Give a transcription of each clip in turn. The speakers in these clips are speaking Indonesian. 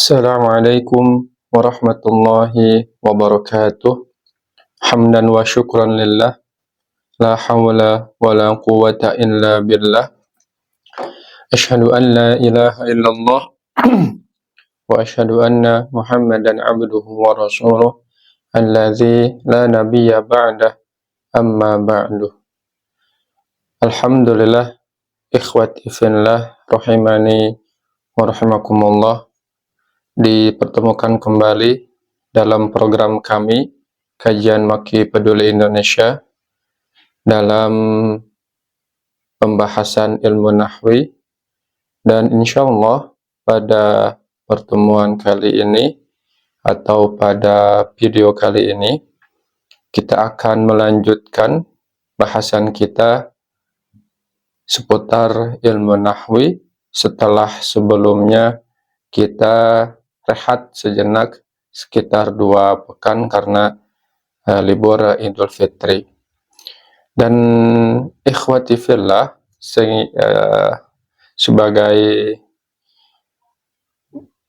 Assalamualaikum warahmatullahi wabarakatuh. Hamdan wa syukran lillah. La hawla wa la quwwata illa billah. Ashhadu an la ilaha illallah wa ashhadu anna Muhammadan abduhu wa rasuluh alladzi la nabiyya ba'dah, amma ba'du. Alhamdulillah, ikhwati fillah rahimani wa rahimakumullah. Dipertemukan kembali dalam program kami Kajian Maki Peduli Indonesia dalam pembahasan ilmu nahwi, dan insya Allah pada pertemuan kali ini atau pada video kali ini kita akan melanjutkan bahasan kita seputar ilmu nahwi setelah sebelumnya kita rehat sejenak sekitar 2 pekan karena libur Idul Fitri. Dan ikhwati fillah, sebagai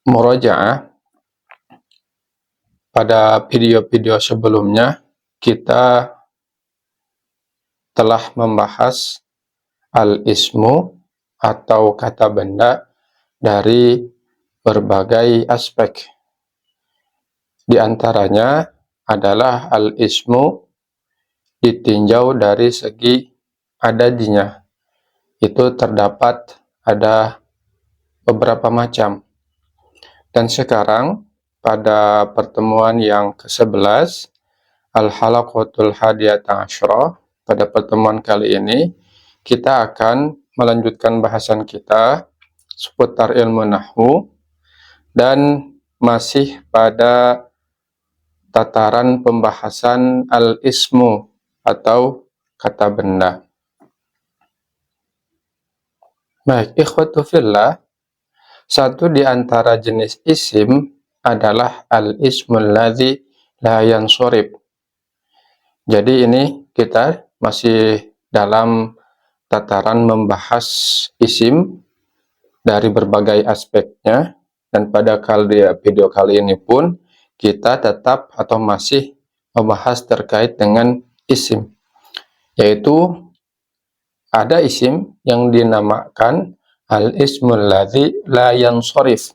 murajaah, pada video-video sebelumnya kita telah membahas al-ismu atau kata benda dari berbagai aspek. Di antaranya adalah al-ismu ditinjau dari segi adadinya. Itu terdapat ada beberapa macam. Dan sekarang pada pertemuan yang ke-11 al-halaqatul hadiyata asyra, pada pertemuan kali ini kita akan melanjutkan bahasan kita seputar ilmu nahwu dan masih pada tataran pembahasan al-ismu atau kata benda. Baik, ikhwatu fillah, satu di antara jenis isim adalah al-ismul ladzi la yansorib. Jadi ini kita masih dalam tataran membahas isim dari berbagai aspeknya, dan pada video kali ini pun kita tetap atau masih membahas terkait dengan isim, yaitu ada isim yang dinamakan al-ismul ladzi la yansorif.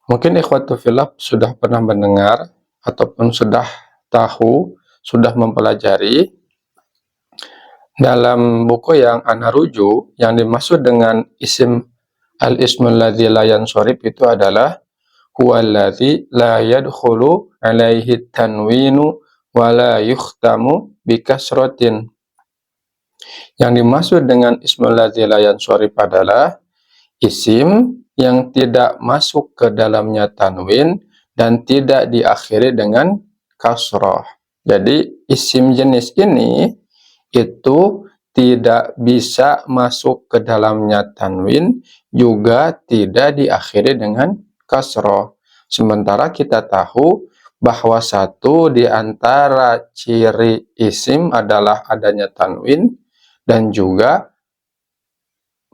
Mungkin ikhwatu fillah sudah pernah mendengar ataupun sudah tahu, sudah mempelajari dalam buku yang ana rujuk, yang dimaksud dengan isim al-ismul ladzi la yansorif itu adalah huwallazi la yadkhulu alaihi tanwinu wa la yukhtamu bikasratin. Yang dimaksud dengan ismul ladzi la yansorif adalah isim yang tidak masuk ke dalamnya tanwin dan tidak diakhiri dengan kasrah. Jadi isim jenis ini itu tidak bisa masuk ke dalamnya tanwin, juga tidak diakhiri dengan kasrah. Sementara kita tahu bahwa satu di antara ciri isim adalah adanya tanwin dan juga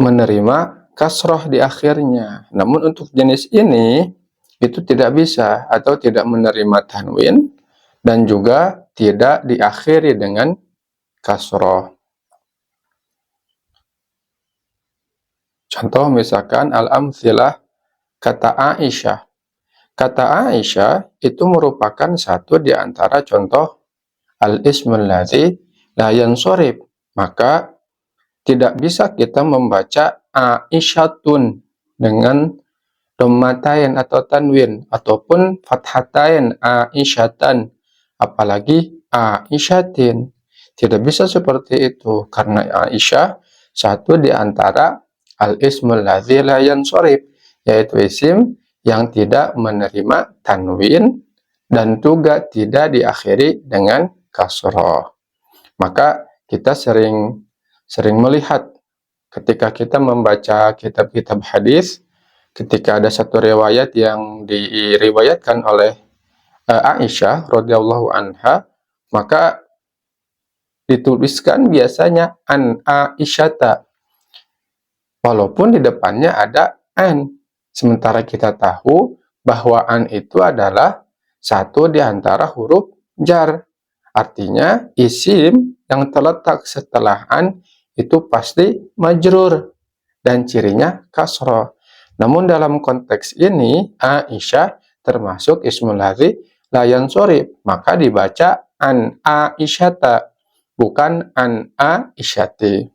menerima kasrah di akhirnya. Namun untuk jenis ini itu tidak bisa atau tidak menerima tanwin dan juga tidak diakhiri dengan kasrah. Contoh misalkan al-amtsilah, kata Aisyah. Kata Aisyah itu merupakan satu di antara contoh al-ismul ladzi la yansorib. Maka tidak bisa kita membaca Aisyatun dengan dhammatain atau tanwin, ataupun fathatain Aisyatan, apalagi Aisyatin. Tidak bisa seperti itu, karena Aisyah satu di antara al-ismul ladzi la yansorib, yaitu isim yang tidak menerima tanwin dan juga tidak diakhiri dengan kasrah. Maka kita sering melihat ketika kita membaca kitab-kitab hadis, ketika ada satu riwayat yang diriwayatkan oleh Aisyah radhiyallahu anha, maka dituliskan biasanya an Aisyata, walaupun di depannya ada an, Sementara kita tahu bahwa an itu adalah satu di antara huruf jar. Artinya isim yang terletak setelah an itu pasti majrur dan cirinya kasroh. Namun dalam konteks ini Aisyah termasuk ismul ladzi la yansorif, maka dibaca an Aisyata, bukan an Aisyati.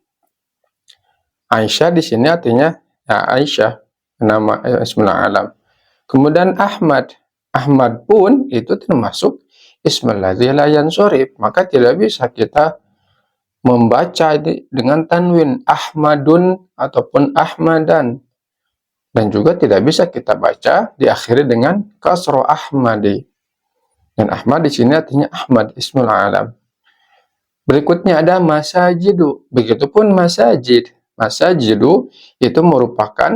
Aisyah di sini artinya Aisyah, nama ismul alam. Kemudian Ahmad. Ahmad pun itu termasuk ismul ladzi la yansorif, maka tidak bisa kita membaca dengan tanwin Ahmadun ataupun Ahmadan, dan juga tidak bisa kita baca diakhiri dengan kasroh Ahmadi. Dan Ahmad di sini artinya Ahmad ismul alam. Berikutnya ada masajidu. Begitupun masajid. Masajidu itu merupakan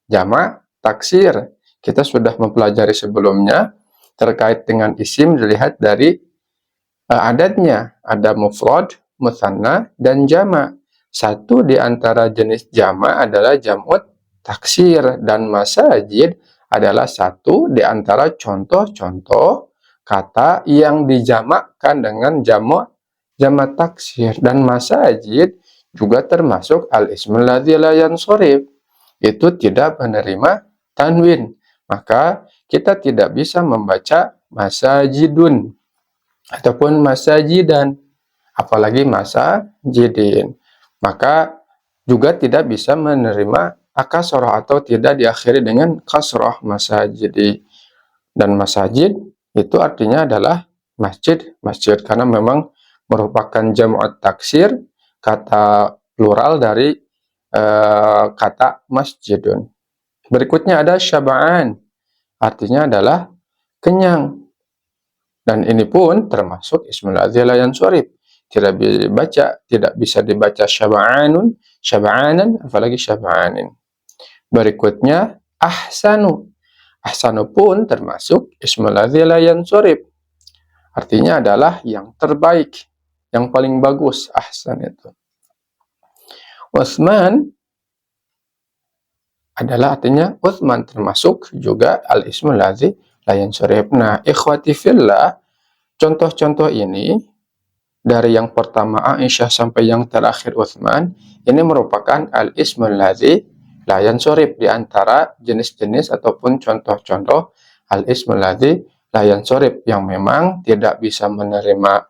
jamak taksir. Kita sudah mempelajari sebelumnya terkait dengan isim dilihat dari adatnya. Ada mufrad, mutsanna, dan jamak. Satu di antara jenis jamak adalah jam'ut taksir, dan masajid adalah satu di antara contoh-contoh kata yang dijamakkan dengan jamak taksir. Dan masajid juga termasuk al-ismul ladzi la yansorif, itu tidak menerima tanwin, maka kita tidak bisa membaca masajidun ataupun masajidan, apalagi masajidin. Maka juga tidak bisa menerima kasroh atau tidak diakhiri dengan kasroh masajidi. Dan masajid itu artinya adalah masjid karena memang merupakan jam'ut taksir, kata plural dari kata masjidun. Berikutnya ada syaba'an, artinya adalah kenyang. Dan ini pun termasuk ismul ladzi la yansorif. Tidak bisa dibaca syaba'anun, syaba'anan, apalagi syaba'anin. Berikutnya ahsanu. Ahsanu pun termasuk ismul ladzi la yansorif. Artinya adalah yang terbaik, yang paling bagus, ahsan itu. Utsman adalah artinya Utsman, termasuk juga al-ismul ladzi la yansorif. Nah, ikhwati fillah, contoh-contoh ini dari yang pertama Aisyah sampai yang terakhir Utsman, ini merupakan al-ismul ladzi la yansorif, di antara jenis-jenis ataupun contoh-contoh al-ismul ladzi la yansorif yang memang tidak bisa menerima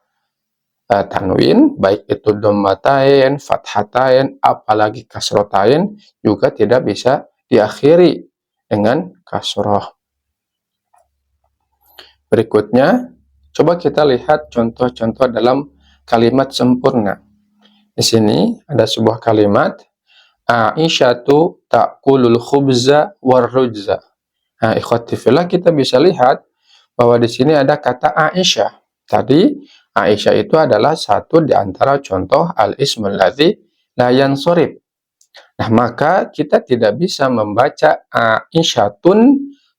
tanwin, baik itu dhammatain, fathatain, apalagi kasrotain, juga tidak bisa diakhiri dengan kasroh. Berikutnya, coba kita lihat contoh-contoh dalam kalimat sempurna. Di sini ada sebuah kalimat, Aisyatu ta'kulul khubza warrujza. Nah, ikhwati fillah, kita bisa lihat bahwa di sini ada kata Aisyah. Tadi Aisyah itu adalah satu di antara contoh al-ismul ladzi la yansorif. Nah, maka kita tidak bisa membaca Aisyatun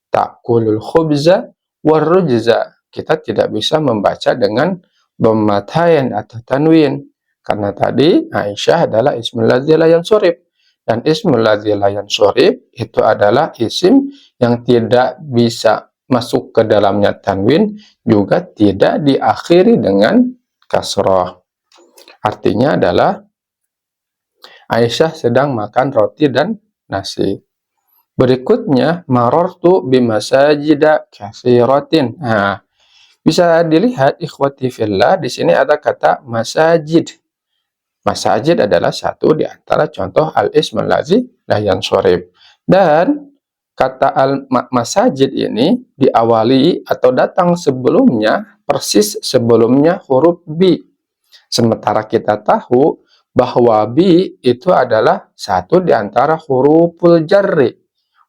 ta'kulul khubza warrujza. Kita tidak bisa membaca dengan dhammatain atau tanwin, karena tadi Aisyah adalah ismul ladzi la yansorif, dan ismul ladzi la yansorif itu adalah isim yang tidak bisa masuk ke dalamnya tanwin, juga tidak diakhiri dengan kasroh. Artinya adalah Aisyah sedang makan roti dan nasi. Berikutnya, marortu bimasajida katsiratin. Nah, bisa dilihat ikhwati fillah, di sini ada kata masajid. Masajid adalah satu di antara contoh al-ismul ladzi la yansorif. Dan kata masajid ini diawali atau datang sebelumnya, persis sebelumnya huruf bi. Sementara kita tahu bahwa bi itu adalah satu di antara huruful jarri,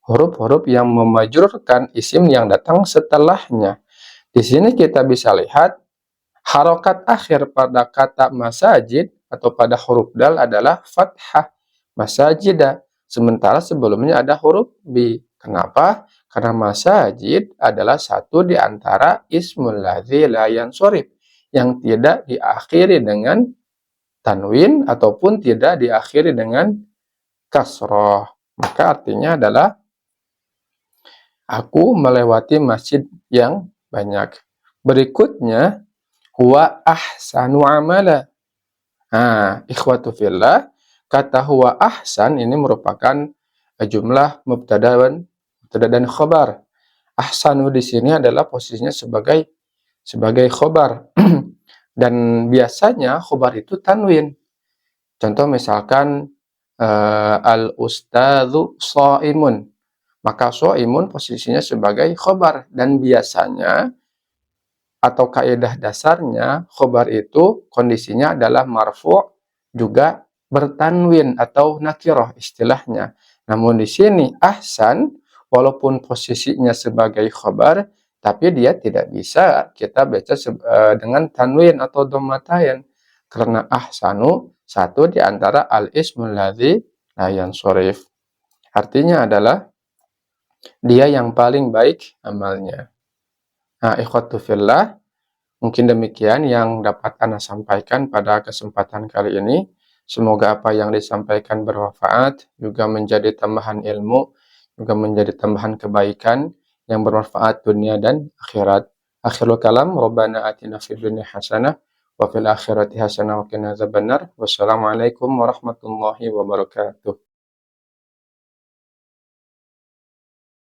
huruf-huruf yang memajrurkan isim yang datang setelahnya. Di sini kita bisa lihat harokat akhir pada kata masajid atau pada huruf dal adalah fathah, masajida. Sementara sebelumnya ada huruf bi. Kenapa? Karena masajid adalah satu di antara ismul ladzi la yansorif, yang tidak diakhiri dengan tanwin ataupun tidak diakhiri dengan kasroh. Maka artinya adalah Aku melewati masjid yang banyak. Berikutnya, huwa ahsanu amala. Nah, ikhwatu fillah, kata huwa ahsan ini merupakan jumlah mubtada dan khobar. Ahsanu di sini adalah posisinya sebagai khobar. Dan biasanya khobar itu tanwin. Contoh misalkan al-ustadzu shaimun. Maka shaimun posisinya sebagai khobar. Dan biasanya atau kaidah dasarnya khobar itu kondisinya adalah marfu' juga bertanwin atau nakirah istilahnya. Namun di sini ahsan walaupun posisinya sebagai khobar tapi dia tidak bisa kita baca dengan tanwin atau dhammatain karena ahsanu satu di antara al-ismul ladzi la yansharif. Artinya adalah dia yang paling baik amalnya. Nah, ikhwatu fillah, mungkin demikian yang dapat Ana sampaikan pada kesempatan kali ini. Semoga apa yang disampaikan bermanfaat, juga menjadi tambahan ilmu, juga menjadi tambahan kebaikan yang bermanfaat dunia dan akhirat. Akhirul kalam, Rabbana atina fid dunya hasanah, wa fil akhirati hasanah wa qina adzabannar. Wassalamualaikum warahmatullahi wabarakatuh.